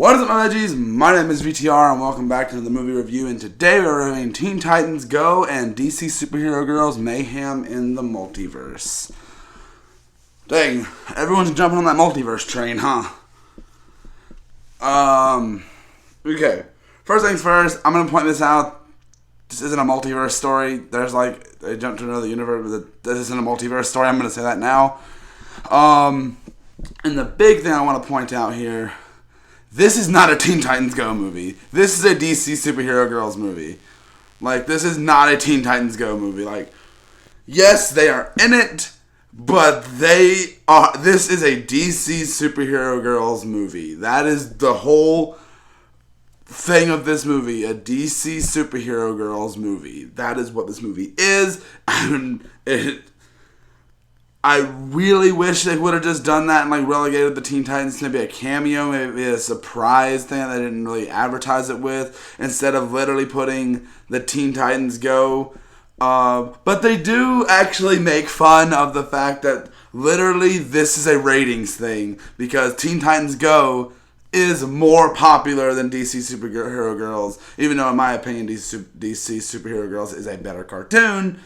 What is up, my veggies? My name is VTR, and welcome back to the movie review. And today we're reviewing Teen Titans Go and DC Superhero Girls Mayhem in the Multiverse. Dang, everyone's jumping on that multiverse train, huh? Okay. First things first, I'm gonna point this out. This isn't a multiverse story. They jumped to another universe, but this isn't a multiverse story. I'm gonna say that now. And the big thing I want to point out here. This is not a Teen Titans Go movie. This is a DC Superhero Girls movie. This is not a Teen Titans Go movie. Yes, they are in it, but this is a DC Superhero Girls movie. That is the whole thing of this movie, a DC Superhero Girls movie. That is what this movie is. I really wish they would have just done that and relegated the Teen Titans to maybe a cameo, maybe a surprise thing that they didn't really advertise it with, instead of literally putting the Teen Titans Go. But they do actually make fun of the fact that literally this is a ratings thing, because Teen Titans Go is more popular than DC Superhero Girls, even though in my opinion DC Superhero Girls is a better cartoon.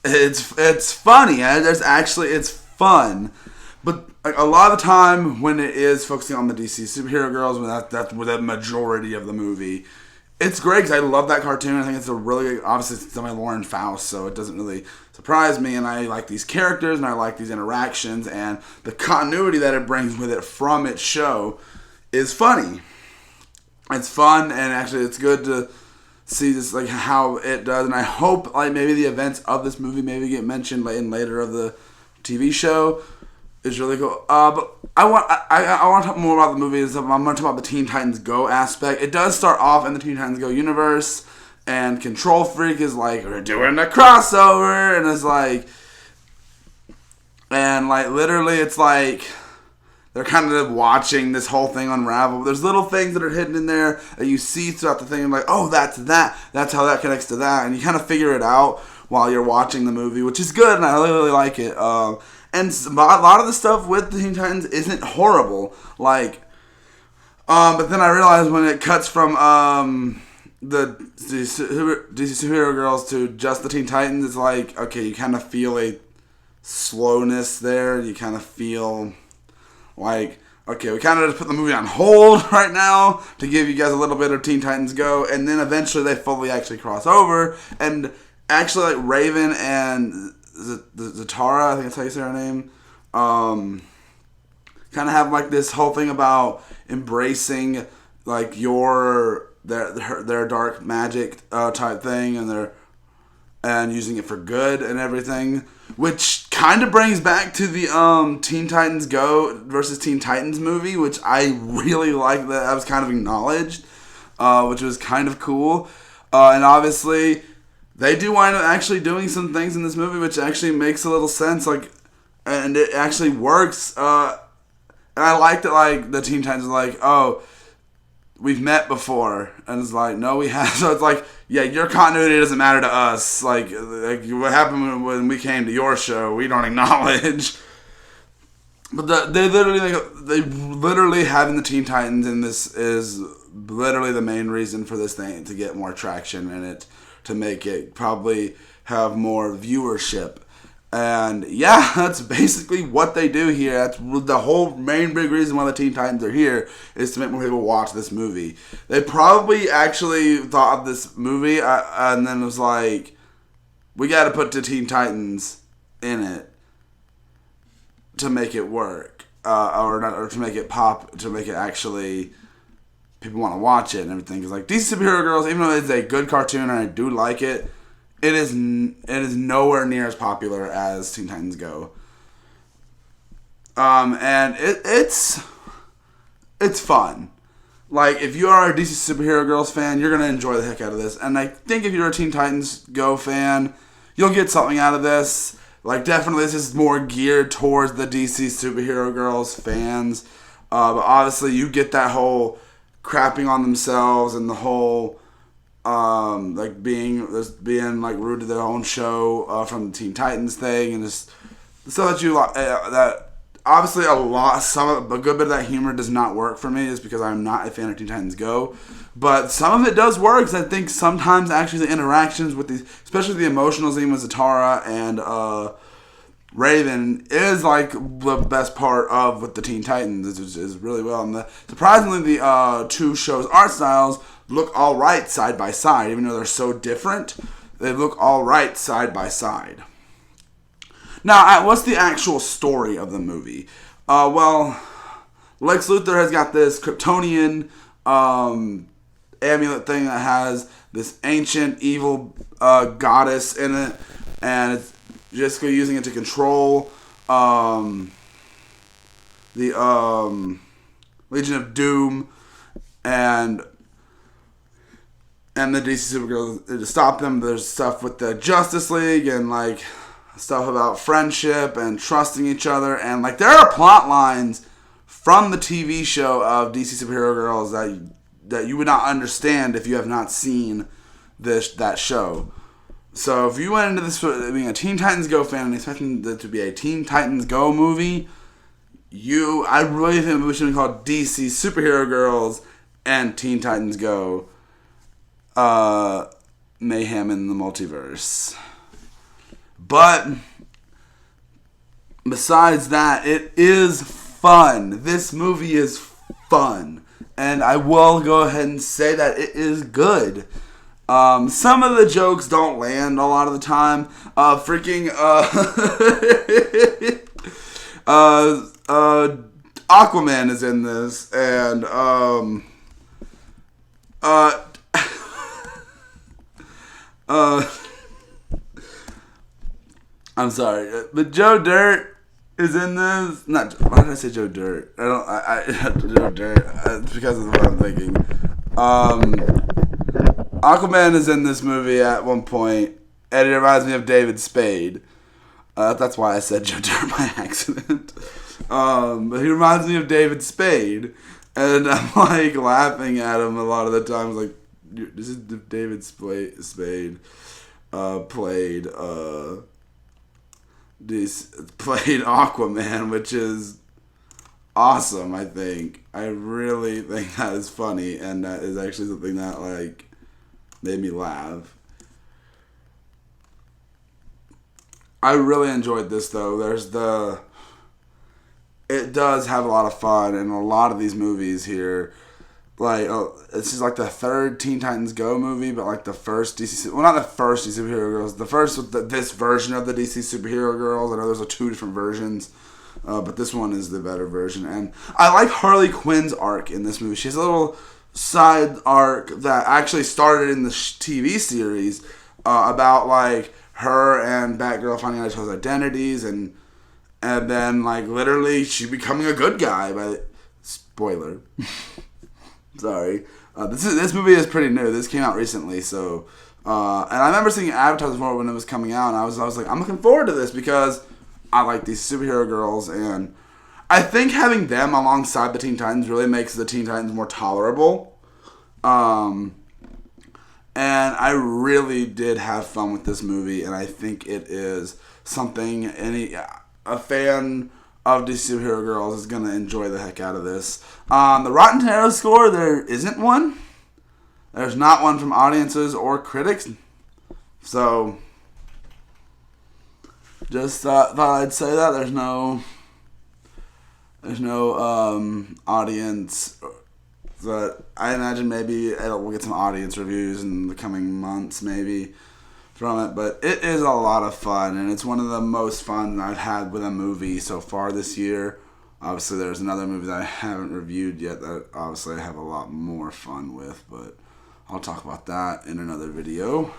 It's funny. It's fun, but a lot of the time when it is focusing on the DC Superhero Girls, when that's the majority of the movie, it's great because I love that cartoon. I think it's a really obviously it's by Lauren Faust, so it doesn't really surprise me. And I like these characters and I like these interactions, and the continuity that it brings with it from its show is funny. It's fun, and actually it's good to see this how it does, and I hope maybe the events of this movie maybe get mentioned later of the TV show. It's really cool. But I want to talk more about the movie and stuff. I'm going to talk about the Teen Titans Go aspect. It does start off in the Teen Titans Go universe, and Control Freak is we're doing a crossover, and it's literally it's they're kind of watching this whole thing unravel. There's little things that are hidden in there that you see throughout the thing. Oh, that's that. That's how that connects to that. And you kind of figure it out while you're watching the movie, which is good, and I really, really like it. And a lot of the stuff with the Teen Titans isn't horrible. But then I realized when it cuts from the DC Superhero Girls to just the Teen Titans, it's okay, you kind of feel a slowness there. You kind of feel okay, we kind of just put the movie on hold right now to give you guys a little bit of Teen Titans Go, and then eventually they fully actually cross over, and actually Raven and Zatara, I think that's how you say her name, kind of have this whole thing about embracing their dark magic type thing, and using it for good and everything, which kind of brings back to the Teen Titans Go versus Teen Titans movie, which I really like that I was kind of acknowledged, which was kind of cool. And obviously, they do wind up actually doing some things in this movie which actually makes a little sense, and it actually works. And I like that, the Teen Titans are oh, we've met before, and it's no, we have. So it's yeah, your continuity doesn't matter to us. What happened when we came to your show, we don't acknowledge. But they literally having the Teen Titans in this is literally the main reason for this thing to get more traction in it, to make it probably have more viewership. And yeah, that's basically what they do here. That's the whole main big reason why the Teen Titans are here, is to make more people watch this movie. They probably actually thought of this movie and then was we got to put the Teen Titans in it to make it work, or to make it pop, to make it actually people want to watch it and everything. Because DC Superhero Girls, even though it's a good cartoon and I do like it, it is nowhere near as popular as Teen Titans Go. And it's fun. If you are a DC Superhero Girls fan, you're going to enjoy the heck out of this. And I think if you're a Teen Titans Go fan, you'll get something out of this. Definitely this is more geared towards the DC Superhero Girls fans. But obviously you get that whole crapping on themselves and the whole being rude to their own show from the Teen Titans thing, and just so that you that obviously a good bit of that humor does not work for me, is because I'm not a fan of Teen Titans Go. But some of it does work, because I think sometimes actually the interactions with these, especially the emotional scene with Zatara and Raven, is like the best part of with the Teen Titans. Is really well. And surprisingly, the two shows' art styles look all right side by side, even though they're so different. They look all right side by side. Now, what's the actual story of the movie? Well, Lex Luthor has got this Kryptonian amulet thing that has this ancient evil goddess in it, and it's just using it to control the Legion of Doom and the DC Supergirls to stop them. There's stuff with the Justice League and like stuff about friendship and trusting each other, and like there are plot lines from the TV show of DC Superhero Girls that you would not understand if you have not seen that show. So if you went into this being a Teen Titans Go fan and expecting it to be a Teen Titans Go movie, I really think we should be called DC Superhero Girls and Teen Titans Go Mayhem in the Multiverse. But besides that, it is fun. This movie is fun. And I will go ahead and say that it is good. Some of the jokes don't land a lot of the time. Aquaman is in this, and I'm sorry, but Joe Dirt is in this. Why did I say Joe Dirt? Joe Dirt. It's because of what I'm thinking. Aquaman is in this movie at one point, and it reminds me of David Spade. That's why I said Joe Dirt by accident. But he reminds me of David Spade, and I'm like laughing at him a lot of the times. Like, this is David Spade played Aquaman, which is awesome. I think I really think that is funny, and that is actually something that like made me laugh. I really enjoyed this though. It does have a lot of fun, and a lot of these movies here, like this is like the third Teen Titans Go movie, but like the first DC, well, not the first DC Superhero Girls, the first with this version of the DC Superhero Girls. I know there's two different versions, but this one is the better version, and I like Harley Quinn's arc in this movie. She has a little side arc that actually started in the TV series about like her and Batgirl finding out each other's identities, and then like literally she becoming a good guy by spoiler. Sorry, this movie is pretty new. This came out recently, so and I remember seeing advertisements for it when it was coming out, and I was like, I'm looking forward to this because I like these superhero girls, and I think having them alongside the Teen Titans really makes the Teen Titans more tolerable. And I really did have fun with this movie, and I think it is something a fan of DC Superhero Girls is going to enjoy the heck out of this. The Rotten Tomatoes score, there isn't one. There's not one from audiences or critics. So, just thought I'd say that. There's no audience. But I imagine maybe we'll get some audience reviews in the coming months, maybe, from it. But it is a lot of fun, and it's one of the most fun I've had with a movie so far this year. Obviously, there's another movie that I haven't reviewed yet that obviously I have a lot more fun with, but I'll talk about that in another video.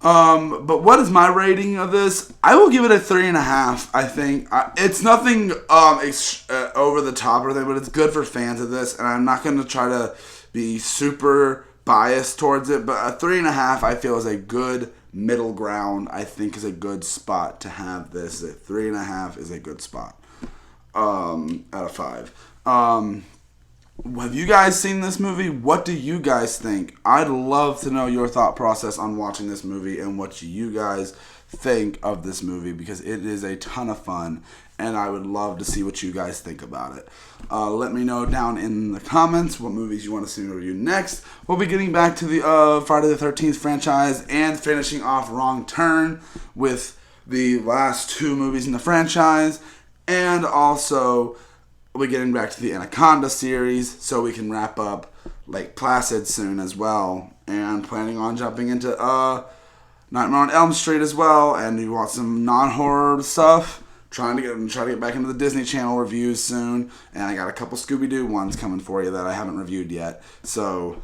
But what is my rating of this? I will give it a 3.5. I think it's nothing over the top or anything, but it's good for fans of this, and I'm not going to try to be super biased towards it. But a 3.5, I feel, is a good middle ground. I think is a good spot to have this. A 3.5 is a good spot out of 5. Have you guys seen this movie? What do you guys think? I'd love to know your thought process on watching this movie and what you guys think of this movie, because it is a ton of fun, and I would love to see what you guys think about it. Let me know down in the comments what movies you want to see me review next. We'll be getting back to the Friday the 13th franchise and finishing off Wrong Turn with the last 2 movies in the franchise, and also we'll be getting back to the Anaconda series so we can wrap up Lake Placid soon as well, and planning on jumping into Nightmare on Elm Street as well. And you want some non-horror stuff, try to get back into the Disney Channel reviews soon, and I got a couple Scooby-Doo ones coming for you that I haven't reviewed yet. So,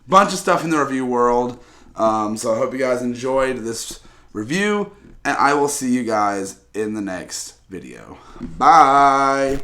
bunch of stuff in the review world. So I hope you guys enjoyed this review, and I will see you guys in the next video. Bye!